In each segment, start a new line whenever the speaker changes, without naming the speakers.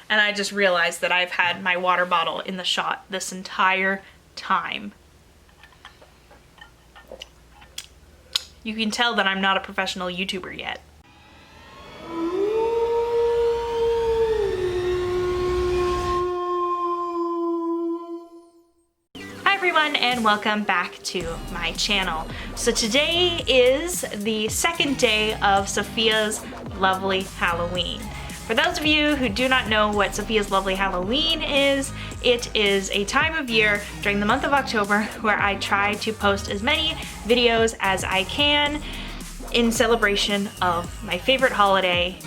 and I just realized that I've had my water bottle in the shot this entire time. You can tell that I'm not a professional YouTuber yet. Hi everyone, and welcome back to my channel. So today is the second day of Sophia's Lovely Halloween. For those of you who do not know what Sophia's Lovely Halloween is, it is a time of year during the month of October where I try to post as many videos as I can in celebration of my favorite holiday,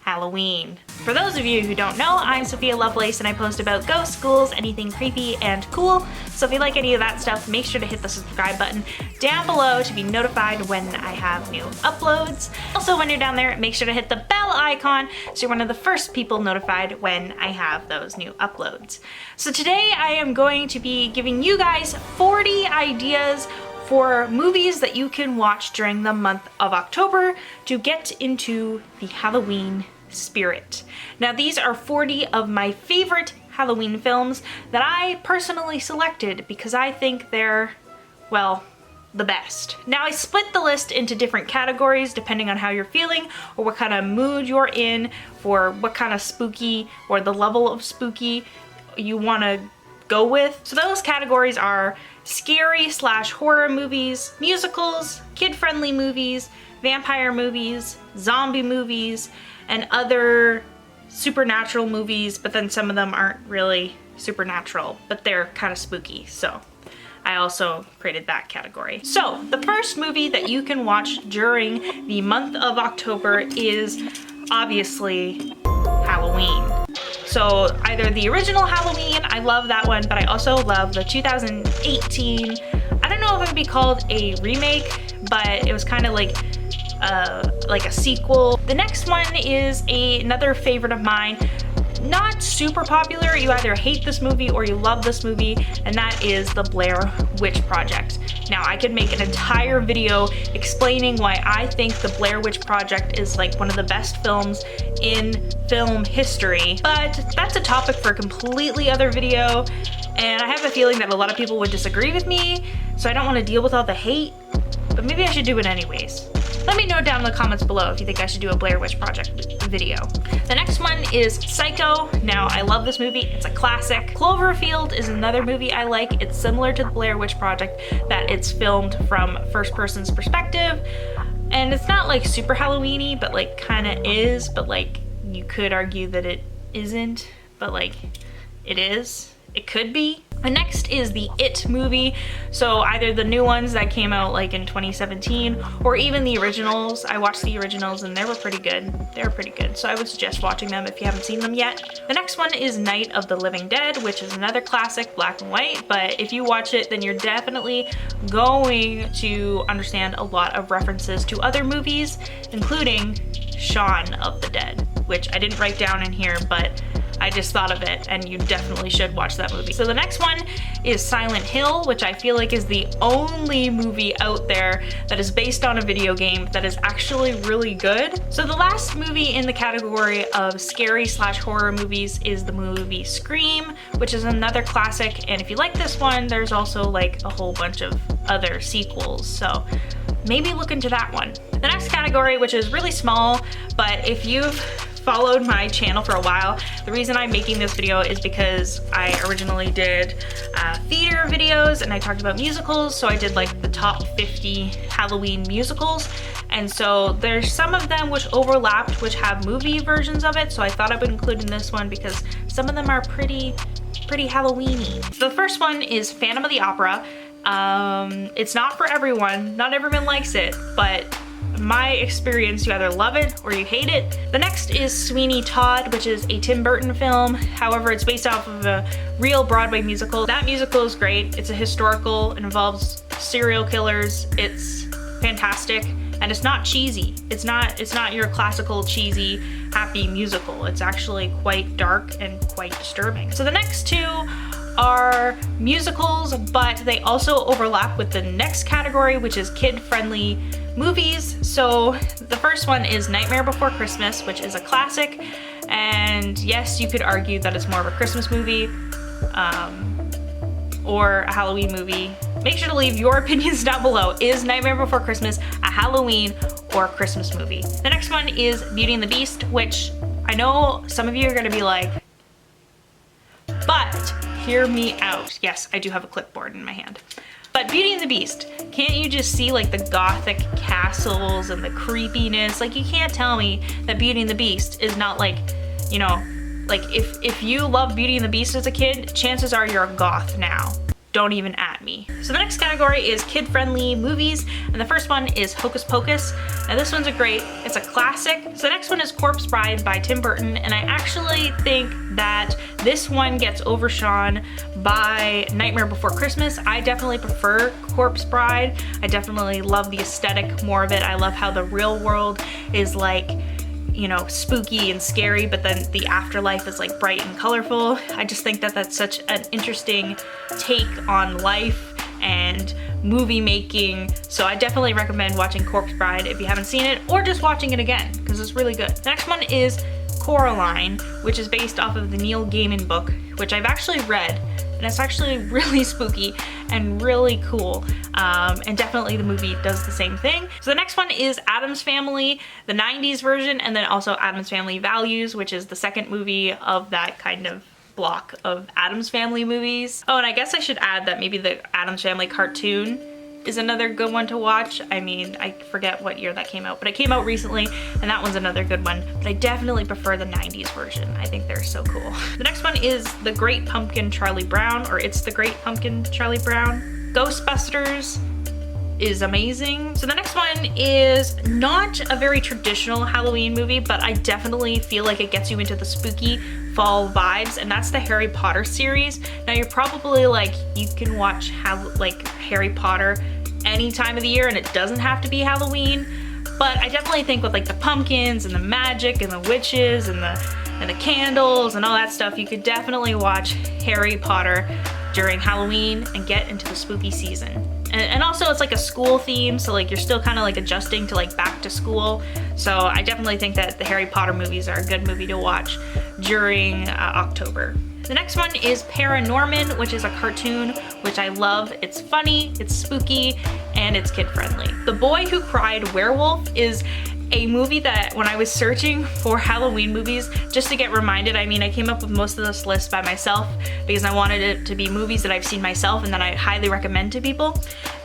Halloween. For those of you who don't know, I'm Sophia Lovelace and I post about ghosts, ghouls, anything creepy and cool. So if you like any of that stuff, make sure to hit the subscribe button down below to be notified when I have new uploads. Also, when you're down there, make sure to hit the bell icon so you're one of the first people notified when I have those new uploads. So today I am going to be giving you guys 40 ideas for movies that you can watch during the month of October to get into the Halloween spirit. Now these are 40 of my favorite Halloween films that I personally selected because I think they're, well, the best. Now I split the list into different categories depending on how you're feeling or what kind of mood you're in, for what kind of spooky or the level of spooky you want to go with. So those categories are scary / horror movies, musicals, kid-friendly movies, vampire movies, zombie movies, and other supernatural movies, but then some of them aren't really supernatural, but they're kind of spooky. So I also created that category. So the first movie that you can watch during the month of October is obviously Halloween. So either the original Halloween, I love that one, but I also love the 2018, I don't know if it would be called a remake, but it was kind of like a sequel. The next one is another favorite of mine. Not super popular, you either hate this movie or you love this movie, and that is the Blair Witch Project. Now I could make an entire video explaining why I think the Blair Witch Project is like one of the best films in film history, but that's a topic for a completely other video, and I have a feeling that a lot of people would disagree with me, so I don't want to deal with all the hate, but maybe I should do it anyways. Let me know down in the comments below if you think I should do a Blair Witch Project video. The next one is Psycho. Now, I love this movie. It's a classic. Cloverfield is another movie I like. It's similar to the Blair Witch Project, that it's filmed from first person's perspective. And it's not like super Halloween-y, but like kind of is, but like you could argue that it isn't, but like it is. It could be. The next is the It movie. So either the new ones that came out like in 2017 or even the originals. I watched the originals and they were pretty good. They were pretty good. So I would suggest watching them if you haven't seen them yet. The next one is Night of the Living Dead, which is another classic, black and white. But if you watch it, then you're definitely going to understand a lot of references to other movies, including Shaun of the Dead, which I didn't write down in here, but I just thought of it, and you definitely should watch that movie. So the next one is Silent Hill, which I feel like is the only movie out there that is based on a video game that is actually really good. So the last movie in the category of scary / horror movies is the movie Scream, which is another classic, and if you like this one, there's also like a whole bunch of other sequels, so maybe look into that one. The next category, which is really small, but if you've followed my channel for a while, the reason I'm making this video is because I originally did theater videos and I talked about musicals, so I did like the top 50 Halloween musicals, and so there's some of them which overlapped, which have movie versions of it, so I thought I would include in this one because some of them are pretty Halloween-y. So the first one is Phantom of the Opera. It's not for everyone, not everyone likes it, but my experience, you either love it or you hate it. The next is Sweeney Todd, which is a Tim Burton film. However, it's based off of a real Broadway musical. That musical is great. It's a historical, it involves serial killers. It's fantastic, and it's not cheesy. It's not your classical cheesy happy musical. It's actually quite dark and quite disturbing. So the next two are musicals, but they also overlap with the next category, which is kid-friendly movies. So the first one is Nightmare Before Christmas, which is a classic, And yes, you could argue that it's more of a Christmas movie or a Halloween movie. Make sure to leave your opinions down below. Is Nightmare Before Christmas a Halloween or a Christmas movie? The next one is Beauty and the Beast, which I know some of you are gonna be like, but hear me out. Yes, I do have a clipboard in my hand. But Beauty and the Beast, can't you just see like the gothic castles and the creepiness? Like, you can't tell me that Beauty and the Beast is not like, you know, like if you love Beauty and the Beast as a kid, chances are you're a goth now. Don't even at me. So the next category is kid-friendly movies, and the first one is Hocus Pocus. Now this one's it's a classic. So the next one is Corpse Bride by Tim Burton, and I actually think that this one gets overshone by Nightmare Before Christmas. I definitely prefer Corpse Bride. I definitely love the aesthetic more of it. I love how the real world is like, you know, spooky and scary, but then the afterlife is like bright and colorful. I just think that that's such an interesting take on life and movie making. So I definitely recommend watching Corpse Bride if you haven't seen it, or just watching it again because it's really good. The next one is Coraline, which is based off of the Neil Gaiman book, which I've actually read, and it's actually really spooky and really cool. And definitely the movie does the same thing. So the next one is Addams Family, the 90s version, and then also Addams Family Values, which is the second movie of that kind of block of Addams Family movies. Oh, and I guess I should add that maybe the Addams Family cartoon is another good one to watch. I mean, I forget what year that came out, but it came out recently, and that one's another good one. But I definitely prefer the 90s version. I think they're so cool. The next one is The Great Pumpkin Charlie Brown, or It's the Great Pumpkin Charlie Brown. Ghostbusters is amazing. So the next one is not a very traditional Halloween movie, but I definitely feel like it gets you into the spooky fall vibes, and that's the Harry Potter series. Now you're probably like, you can watch like Harry Potter any time of the year and it doesn't have to be Halloween, but I definitely think with like the pumpkins and the magic and the witches and the candles and all that stuff, you could definitely watch Harry Potter during Halloween and get into the spooky season. And also it's like a school theme, so like you're still kind of like adjusting to like back to school. So I definitely think that the Harry Potter movies are a good movie to watch during October. The next one is Paranorman, which is a cartoon, which I love. It's funny, it's spooky, and it's kid-friendly. The Boy Who Cried Werewolf is a movie that when I was searching for Halloween movies, just to get reminded, I mean, I came up with most of this list by myself because I wanted it to be movies that I've seen myself and that I highly recommend to people.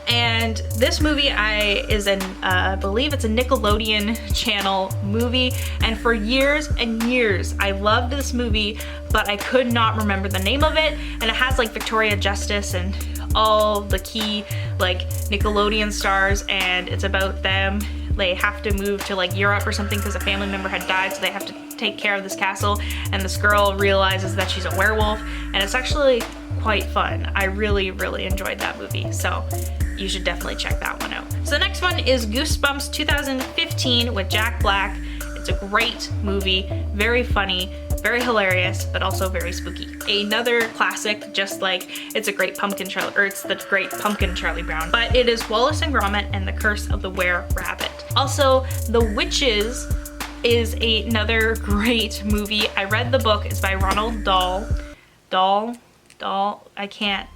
And this movie I believe it's a Nickelodeon channel movie, and for years and years I loved this movie, but I could not remember the name of it. And it has like Victoria Justice and all the key like Nickelodeon stars, and it's about them. They have to move to like Europe or something because a family member had died, so they have to take care of this castle, and this girl realizes that she's a werewolf, and it's actually quite fun. I really enjoyed that movie, so you should definitely check that one out. So the next one is Goosebumps 2015 with Jack Black. It's a great movie, very funny, very hilarious, but also very spooky. Another classic, just like It's the Great Pumpkin Charlie Brown, but it is Wallace and Gromit and the Curse of the Were-Rabbit. Also, The Witches is another great movie. I read the book. It's by Ronald Dahl. I can't.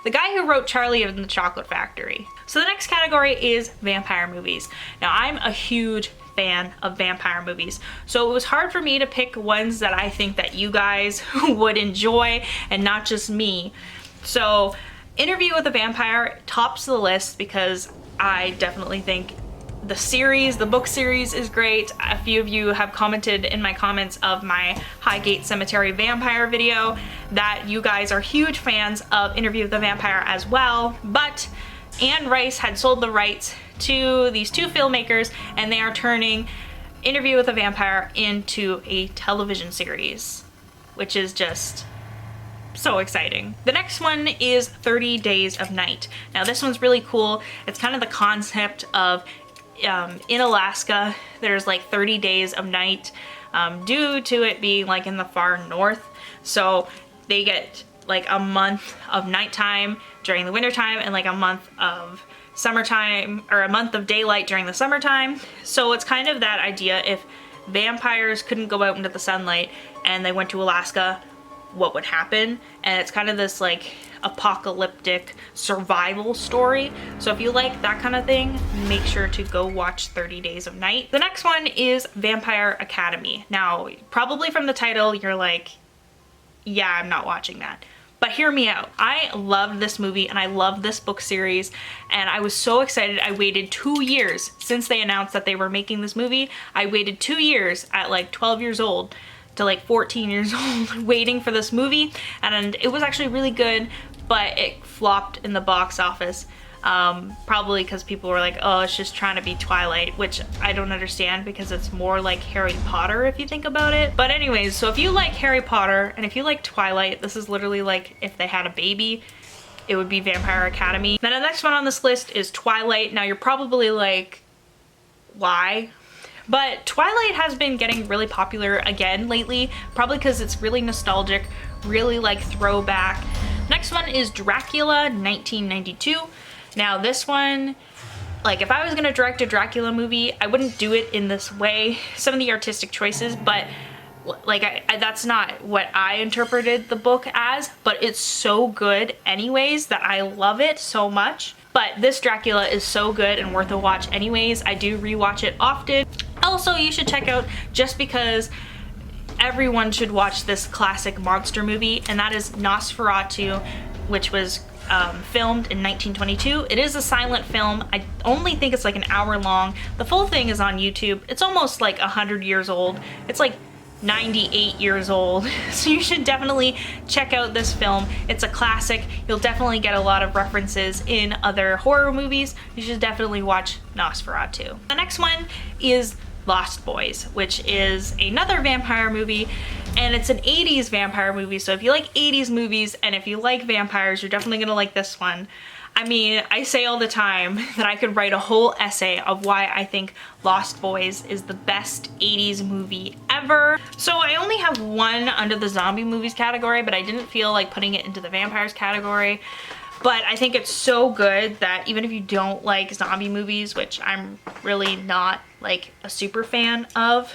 The guy who wrote Charlie and the Chocolate Factory. So the next category is vampire movies. Now I'm a huge fan of vampire movies, so it was hard for me to pick ones that I think that you guys would enjoy and not just me. So Interview with a Vampire tops the list because I definitely think the book series is great. A few of you have commented in my comments of my Highgate Cemetery vampire video that you guys are huge fans of Interview with a Vampire as well, but Anne Rice had sold the rights to these two filmmakers, and they are turning Interview with a Vampire into a television series, which is just so exciting. The next one is 30 Days of Night. Now this one's really cool. It's kind of the concept of in Alaska, there's like 30 days of night due to it being like in the far north. So they get like a month of nighttime during the wintertime and like a month of summertime, or a month of daylight during the summertime. So it's kind of that idea if vampires couldn't go out into the sunlight and they went to Alaska, what would happen? And it's kind of this like apocalyptic survival story. So if you like that kind of thing, make sure to go watch 30 Days of Night. The next one is Vampire Academy. Now, probably from the title, you're like, yeah, I'm not watching that. But hear me out. I loved this movie and I love this book series, and I was so excited. I waited 2 years since they announced that they were making this movie. I waited 2 years at like 12 years old to like 14 years old waiting for this movie, and it was actually really good, but it flopped in the box office. Probably because people were like, oh, it's just trying to be Twilight, which I don't understand because it's more like Harry Potter if you think about it. But anyways, so if you like Harry Potter and if you like Twilight, this is literally like if they had a baby, it would be Vampire Academy. Then the next one on this list is Twilight. Now you're probably like, why? But Twilight has been getting really popular again lately, probably because it's really nostalgic, really like throwback. Next one is Dracula 1992. Now this one, like if I was gonna direct a Dracula movie, I wouldn't do it in this way. Some of the artistic choices, but like that's not what I interpreted the book as, but it's so good anyways that I love it so much. But this Dracula is so good and worth a watch anyways. I do rewatch it often. Also, you should check out Just Because. Everyone should watch this classic monster movie, and that is Nosferatu, which was filmed in 1922. It is a silent film. I only think it's like an hour long. The full thing is on YouTube. It's almost like 100 years old. It's like 98 years old. So you should definitely check out this film. It's a classic. You'll definitely get a lot of references in other horror movies. You should definitely watch Nosferatu. The next one is Lost Boys, which is another vampire movie, and it's an 80s vampire movie. So if you like 80s movies and if you like vampires, you're definitely gonna like this one. I mean, I say all the time that I could write a whole essay of why I think Lost Boys is the best 80s movie ever. So I only have one under the zombie movies category, but I didn't feel like putting it into the vampires category. But I think it's so good that even if you don't like zombie movies, which I'm really not like a super fan of,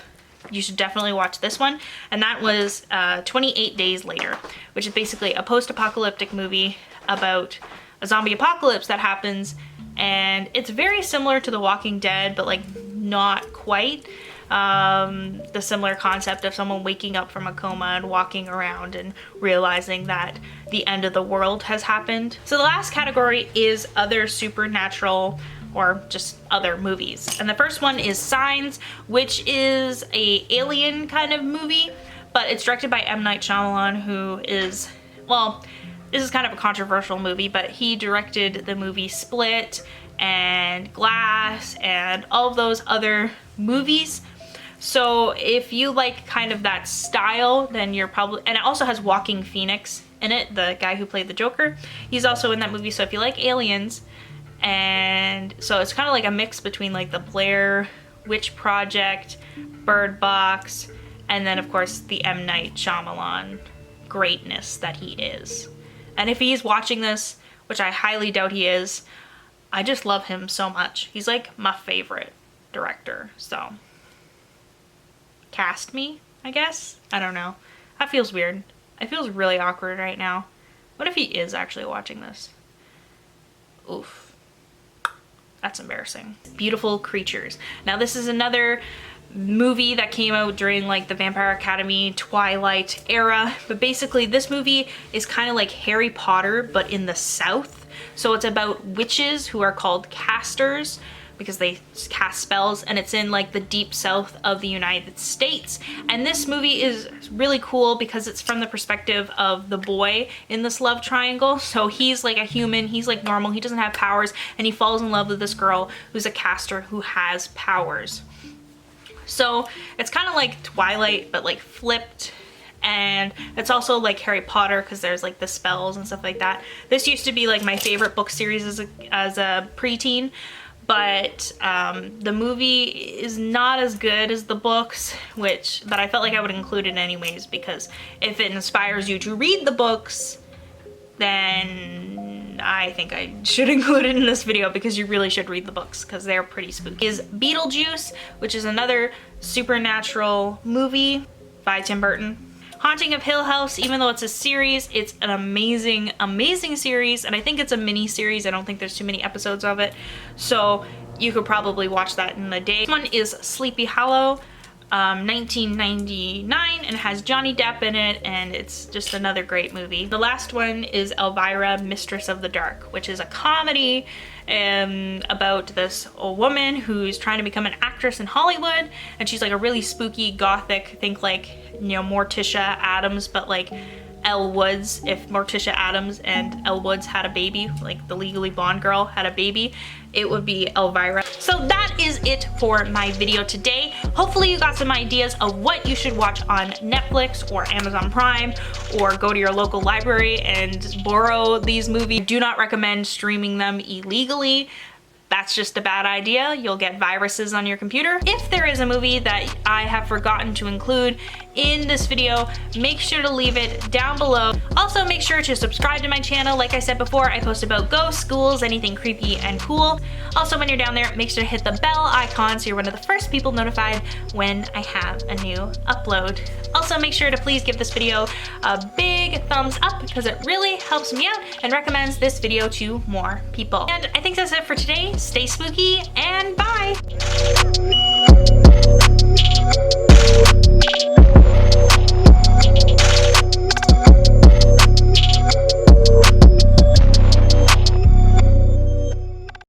you should definitely watch this one. And that was 28 Days Later, which is basically a post-apocalyptic movie about a zombie apocalypse that happens. And it's very similar to The Walking Dead, but like not quite. The similar concept of someone waking up from a coma and walking around and realizing that the end of the world has happened. So the last category is other supernatural or just other movies. And the first one is Signs, which is a alien kind of movie, but it's directed by M. Night Shyamalan, who is, well, this is kind of a controversial movie, but he directed the movie Split and Glass and all of those other movies. So if you like kind of that style, then you're probably, and it also has Joaquin Phoenix in it, the guy who played the Joker. He's also in that movie. So if you like aliens, and so it's kind of like a mix between like the Blair Witch Project, Bird Box, and then of course the M. Night Shyamalan greatness that he is. And if he's watching this, which I highly doubt he is, I just love him so much. He's like my favorite director, so cast me, I guess? I don't know. That feels weird. It feels really awkward right now. What if he is actually watching this? Oof. That's embarrassing. Beautiful Creatures. Now this is another movie that came out during like the Vampire Academy, Twilight era. But basically this movie is kind of like Harry Potter, but in the South. So it's about witches who are called casters, because they cast spells, and it's in like the deep south of the United States. And this movie is really cool because it's from the perspective of the boy in this love triangle. So he's like a human, he's like normal, he doesn't have powers, and he falls in love with this girl who's a caster who has powers. So it's kind of like Twilight, but like flipped. And it's also like Harry Potter because there's like the spells and stuff like that. This used to be like my favorite book series as a preteen. But the movie is not as good as the books, but I felt like I would include it anyways, because if it inspires you to read the books, then I think I should include it in this video because you really should read the books because they're pretty spooky, is Beetlejuice, which is another supernatural movie by Tim Burton. Haunting of Hill House, even though it's a series, it's an amazing, amazing series, and I think it's a mini series. I don't think there's too many episodes of it, so you could probably watch that in a day. This one is Sleepy Hollow, 1999, and it has Johnny Depp in it, and it's just another great movie. The last one is Elvira, Mistress of the Dark, which is a comedy about this old woman who's trying to become an actress in Hollywood, and she's like a really spooky gothic, think like, you know, Morticia Addams, but like Elle Woods, if Morticia Addams and Elle Woods had a baby, like the Legally Blonde girl had a baby, it would be Elvira. So that is it for my video today. Hopefully you got some ideas of what you should watch on Netflix or Amazon Prime, or go to your local library and borrow these movies. Do not recommend streaming them illegally. That's just a bad idea. You'll get viruses on your computer. If there is a movie that I have forgotten to include in this video, make sure to leave it down below. Also, make sure to subscribe to my channel. Like I said before, I post about ghosts, ghouls, anything creepy and cool. Also, when you're down there, make sure to hit the bell icon so you're one of the first people notified when I have a new upload. Also, make sure to please give this video a big thumbs up because it really helps me out and recommends this video to more people. And I think that's it for today. Stay spooky and bye!